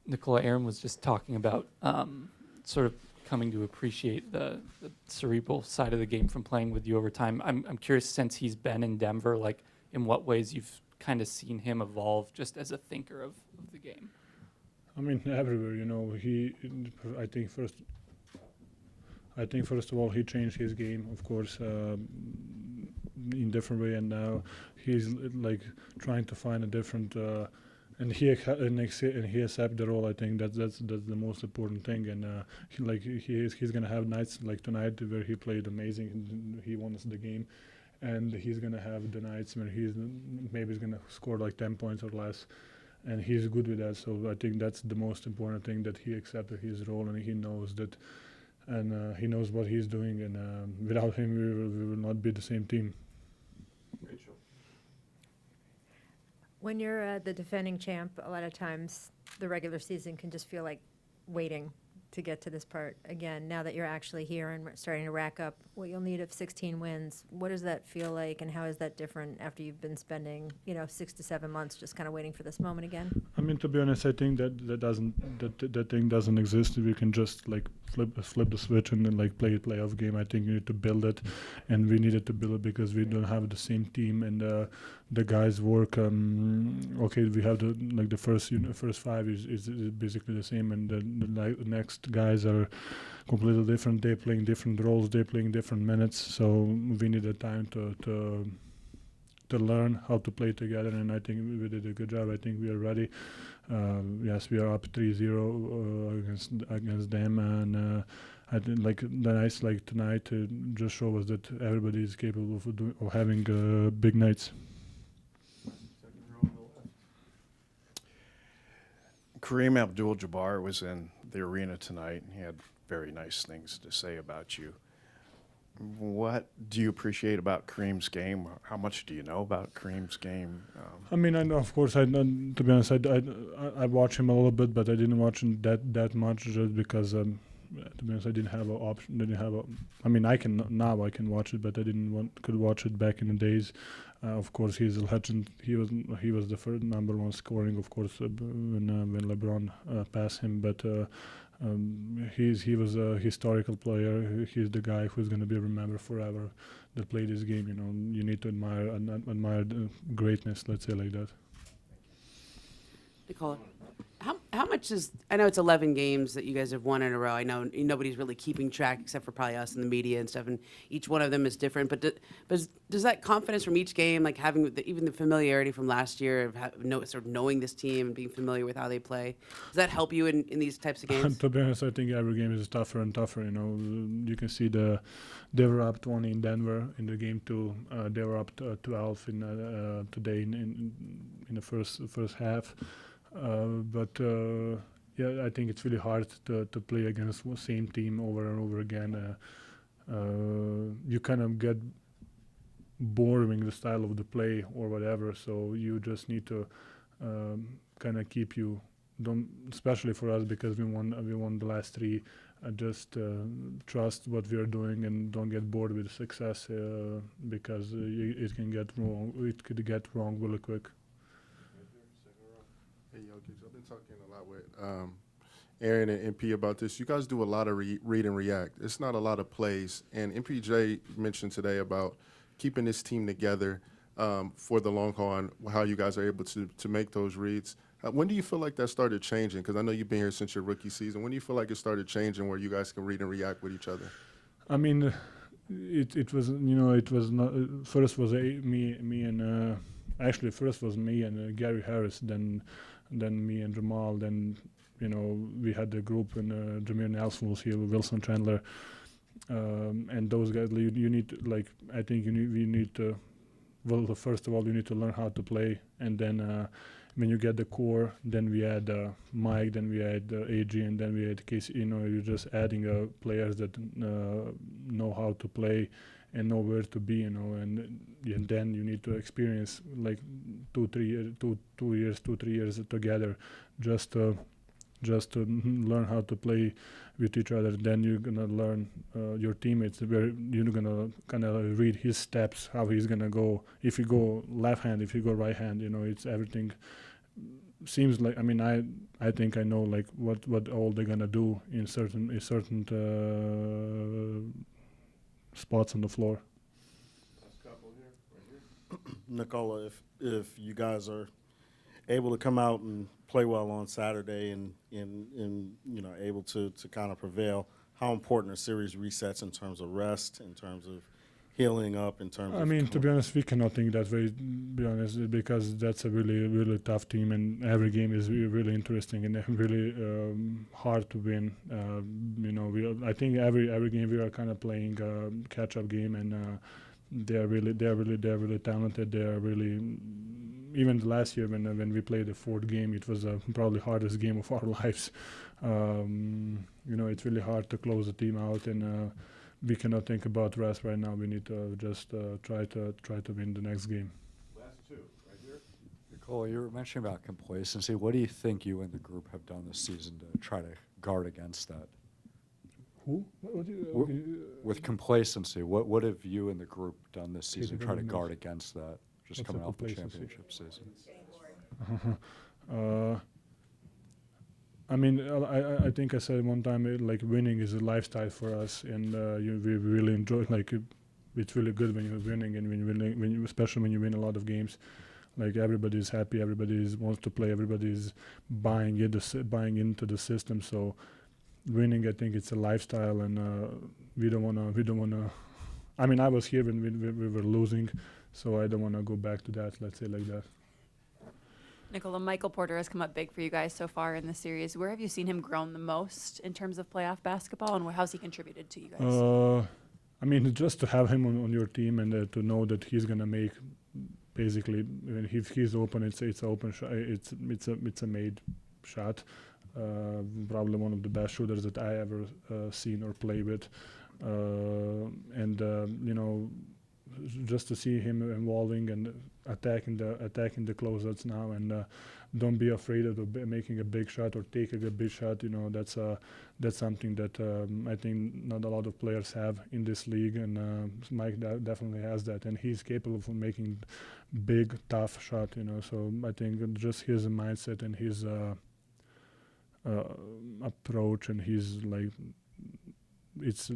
Nicola, Aaron was just talking about sort of coming to appreciate the cerebral side of the game from playing with you over time. I'm curious, since he's been in Denver, like in what ways you've kind of seen him evolve just as a thinker of the game. I mean, everywhere, I think first of all, he changed his game, of course, in different way, and now he's like trying to find a different, and he accept the role. I think that's the most important thing, and he's gonna have nights like tonight where he played amazing, and he won us the game, and he's gonna have the nights where he's gonna score like 10 points or less. And he's good with that, so I think that's the most important thing, that he accepted his role and he knows that, and he knows what he's doing. And without him, we will not be the same team. Rachel. When you're the defending champ, a lot of times the regular season can just feel like waiting to get to this part again. Now that you're actually here and starting to rack up what you'll need of 16 wins, what does that feel like, and how is that different after you've been spending 6 to 7 months just kind of waiting for this moment again? I mean, to be honest, I think that thing doesn't exist. We can just like flip the switch and then like play a playoff game. I think you need to build it, and we needed to build it because we don't have the same team, and the guys work. Okay, we have the first five is basically the same, and the next guys are completely different. They're playing different roles. They're playing different minutes. So we needed time to learn how to play together, and I think we did a good job. I think we are ready. Yes, we are up 3-0 against them, and I think like the nights like tonight just show us that everybody is capable of having big nights. Second row on the left. Kareem Abdul-Jabbar was in the arena tonight, and he had very nice things to say about you. What do you appreciate about Kareem's game? How much do you know about Kareem's game? I mean, I know, of course. To be honest, I watch him a little bit, but I didn't watch him that much just because. To be honest, I didn't have an option. I mean, I can watch it, but I could watch it back in the days. Of course, he's a legend. He was the first number one scoring, of course, when LeBron passed him. But he was a historical player. He's the guy who's going to be remembered forever that played this game. You need to admire the greatness. Let's say like that. Nicole, how much is, I know it's 11 games that you guys have won in a row. I know nobody's really keeping track except for probably us and the media and stuff, and each one of them is different. But does that confidence from each game, like having even the familiarity from last year of sort of knowing this team and being familiar with how they play, does that help you in these types of games? To be honest, I think every game is tougher and tougher. You can see they were up 20 in Denver in the game 2. They were up 12 in today in the first half. But I think it's really hard to play against the same team over and over again. You kind of get bored with the style of the play or whatever, so you just need to kind of keep especially for us because we won the last 3. Just trust what we are doing and don't get bored with success because it can get wrong. It could get wrong really quick. Hey, Jokic, I've been talking a lot with Aaron and MP about this. You guys do a lot of read and react. It's not a lot of plays. And MPJ mentioned today about keeping this team together for the long haul and how you guys are able to make those reads. When do you feel like that started changing? Because I know you've been here since your rookie season. When do you feel like it started changing where you guys can read and react with each other? I mean, it was it was not first was me and actually first was me and Gary Harris, then me and Jamal, then we had the group and Jameer Nelson was here, Wilson Chandler, and those guys. You need to, I think we need to. Well, first of all, you need to learn how to play, and then when you get the core, then we had Mike, then we had AG, and then we had Casey. You're just adding players that know how to play and know where to be, and then you need to experience like 2-3 years together, just to learn how to play with each other. Then you're gonna learn your teammates. Where you're gonna kind of read his steps, how he's gonna go. If you go left hand, if you go right hand, it's everything. seems like, I mean, I think I know like what all they're gonna do in certain spots on the floor. Nicola, if you guys are able to come out and play well on Saturday and able to kind of prevail, how important are series resets in terms of rest, in terms of healing up, in terms I of mean, to be honest, we cannot think that way. Be honest, because that's a really tough team, and every game is really interesting and really hard to win. I think every game we are kind of playing a catch-up game, and they're really talented. They are really. Even last year when we played the fourth game, it was probably hardest game of our lives. It's really hard to close the team out, and we cannot think about rest right now. We need to just try to win the next game. Last two, right here. Nicole, you were mentioning about complacency. What do you think you and the group have done this season to try to guard against that? Who? With complacency, what have you and the group done this Okay, season to the try to government. guard against that? Just What's coming the off the complacency? championship season. I mean, I think I said one time, like winning is a lifestyle for us, and we really enjoy. Like, it's really good when you're winning, and especially when you win a lot of games. Like everybody's happy, everybody wants to play, everybody's buying into the system. So, winning, I think it's a lifestyle, and we don't wanna. I mean, I was here when we were losing, so I don't wanna go back to that. Let's say like that. Nicola, Michael Porter has come up big for you guys so far in the series. Where have you seen him grown the most in terms of playoff basketball, and how's he contributed to you guys? I mean, just to have him on your team and to know that he's gonna make, basically, when he's open, it's an open shot. It's a made shot. Probably one of the best shooters that I ever seen or play with, just to see him evolving and attacking the closeouts now, and don't be afraid of making a big shot or taking a big shot. That's something that I think not a lot of players have in this league, and Mike definitely has that, and he's capable of making big, tough shot. So I think just his mindset and his approach, and his it's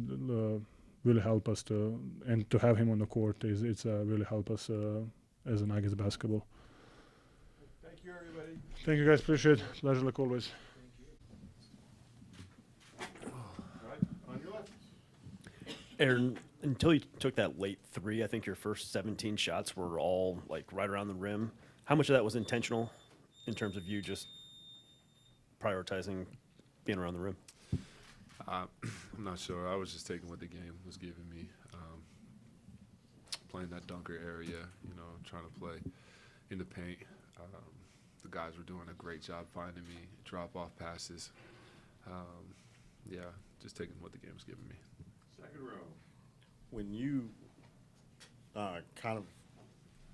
really help us to have him on the court it's really help us as a Nuggets basketball. Thank you, everybody. Thank you guys, appreciate it. Pleasure like always. On your left. Aaron, until you took that late three, I think your first 17 shots were all like right around the rim. How much of that was intentional in terms of you just prioritizing being around the rim? I'm not sure. I was just taking what the game was giving me. Playing that dunker area, trying to play in the paint. The guys were doing a great job finding me, drop-off passes. Just taking what the game was giving me. Second row. when you kind of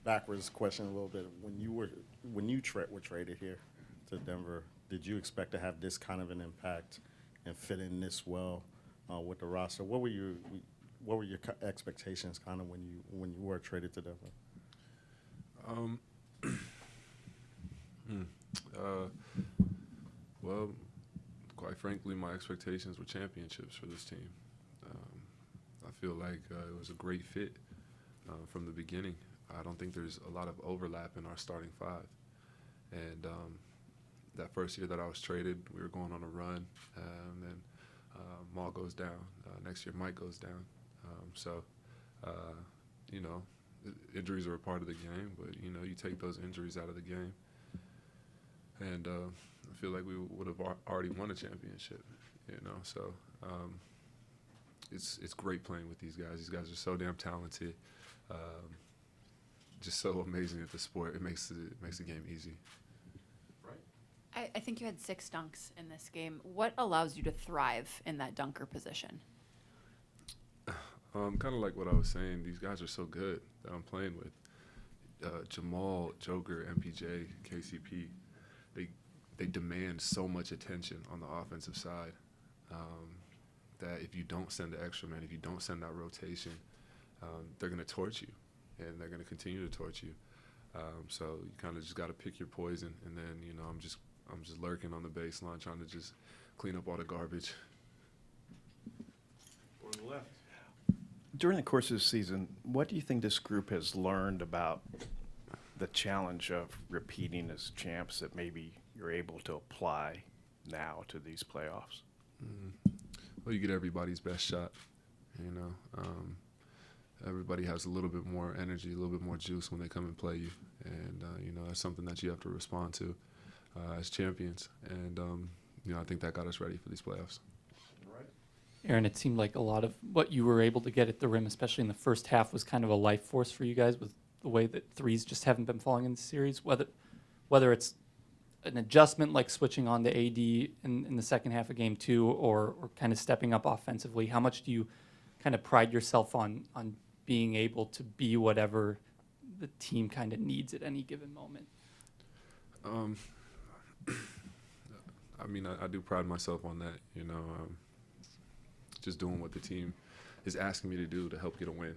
backwards question a little bit, when you were traded here to Denver, did you expect to have this kind of an impact and fit in this well with the roster? What were your expectations kind of when you were traded to Denver? Well, quite frankly, my expectations were championships for this team. I feel like it was a great fit from the beginning. I don't think there's a lot of overlap in our starting five. And that first year that I was traded, we were going on a run, and then Maul goes down. Next year, Mike goes down. Injuries are a part of the game, but, you take those injuries out of the game. And I feel like we would have already won a championship, So it's great playing with these guys. These guys are so damn talented, just so amazing at the sport. It makes the game easy. I think you had 6 dunks in this game. What allows you to thrive in that dunker position? Kind of like what I was saying, these guys are so good that I'm playing with. Jamal, Joker, MPJ, KCP, they demand so much attention on the offensive side that if you don't send the extra man, if you don't send that rotation, they're going to torch you, and they're going to continue to torch you. So you kind of just got to pick your poison, and then I'm just lurking on the baseline trying to just clean up all the garbage. On the left. During the course of the season, what do you think this group has learned about the challenge of repeating as champs that maybe you're able to apply now to these playoffs? Well, you get everybody's best shot. Everybody has a little bit more energy, a little bit more juice when they come and play you, and that's something that you have to respond to as champions. And I think that got us ready for these playoffs. Aaron, it seemed like a lot of what you were able to get at the rim, especially in the first half, was kind of a life force for you guys with the way that threes just haven't been falling in the series. Whether it's an adjustment like switching on to AD in the second half of game 2 or kind of stepping up offensively, how much do you kind of pride yourself on being able to be whatever the team kind of needs at any given moment? I do pride myself on that, just doing what the team is asking me to do to help get a win.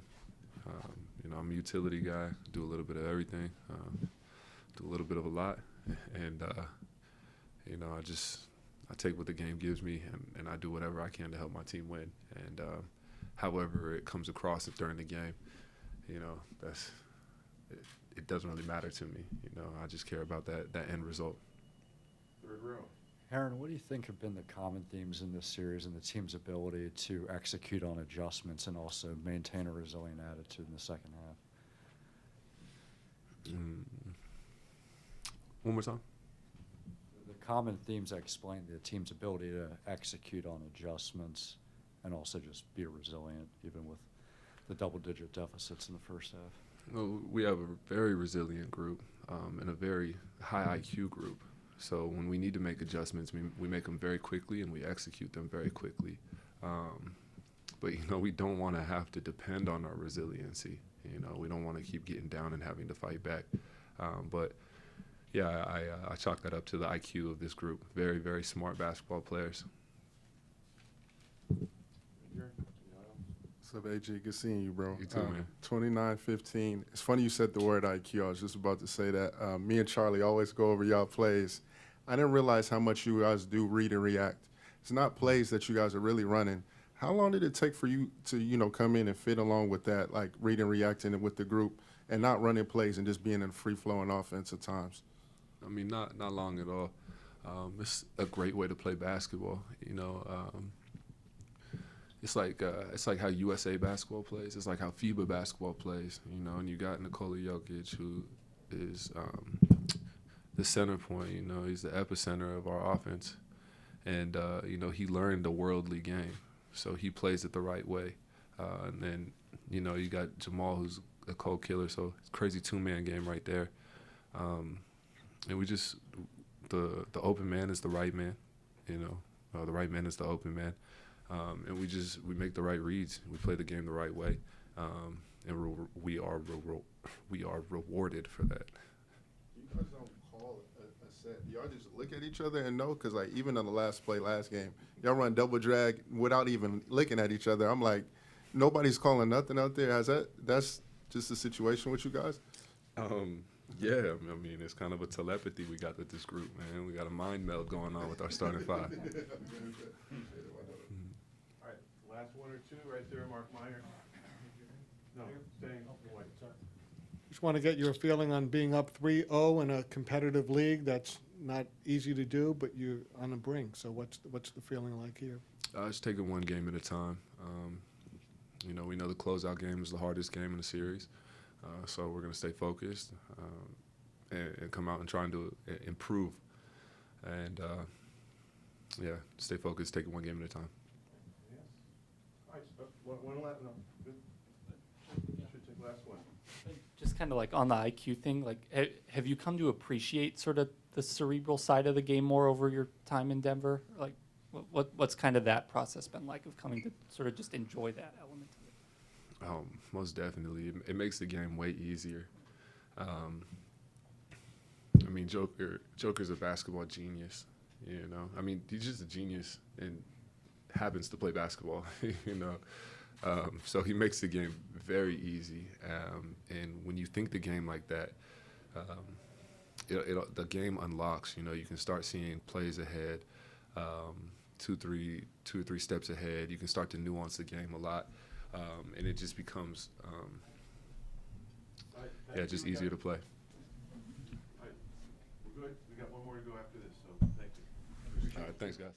I'm a utility guy, do a little bit of everything, do a little bit of a lot, and I take what the game gives me and I do whatever I can to help my team win. And however it comes across during the game, it doesn't really matter to me. I just care about that end result. Third row. Aaron, what do you think have been the common themes in this series and the team's ability to execute on adjustments and also maintain a resilient attitude in the second half? One more time. The common themes that explain the team's ability to execute on adjustments and also just be resilient even with the double-digit deficits in the first half. Well, we have a very resilient group and a very high IQ group. So when we need to make adjustments, we make them very quickly and we execute them very quickly. But, we don't want to have to depend on our resiliency. We don't want to keep getting down and having to fight back. But, yeah, I chalk that up to the IQ of this group. Very, very smart basketball players. What's up, AG? Good seeing you, bro. You too, man. 29-15. It's funny you said the word IQ. I was just about to say that. Me and Charlie always go over y'all plays. I didn't realize how much you guys do read and react. It's not plays that you guys are really running. How long did it take for you to, come in and fit along with that, like reading and reacting with the group and not running plays and just being in free-flowing offense at times? Not long at all. It's a great way to play basketball. It's like how USA basketball plays. It's like how FIBA basketball plays. And you got Nikola Jokic, who is the center point. He's the epicenter of our offense, and he learned the worldly game, so he plays it the right way. And then you got Jamal, who's a cold killer. So it's a crazy two-man game right there. And we just the open man is the right man. The right man is the open man. And we make the right reads. We play the game the right way, and we are rewarded for that. You guys don't call a set. Y'all just look at each other and know, because like even on the last game, y'all run double drag without even looking at each other. I'm like, nobody's calling nothing out there. That's just the situation with you guys? Yeah, it's kind of a telepathy we got with this group, man. We got a mind meld going on with our starting five. All right, last one or two right there, Mark Meyer. No, staying. Just want to get your feeling on being up 3-0 in a competitive league. That's not easy to do, but you're on the brink. So what's the feeling like here? Just taking one game at a time. We know the closeout game is the hardest game in the series, so we're going to stay focused and come out and try and improve. And, stay focused, take it one game at a time. Yes. All right, one last, no, good. Should take last one. Just kind of like on the IQ thing, like have you come to appreciate sort of the cerebral side of the game more over your time in Denver? Like what's kind of that process been like of coming to sort of just enjoy that element of it? Most definitely. It makes the game way easier. Joker's a basketball genius, he's just a genius and happens to play basketball, so he makes the game very easy. And when you think the game like that, the game unlocks. You know, you can start seeing plays ahead, two or three steps ahead. You can start to nuance the game a lot, and it just becomes just easier to play. We're good. We got one more to go after this, so thank you. All right, thanks, guys.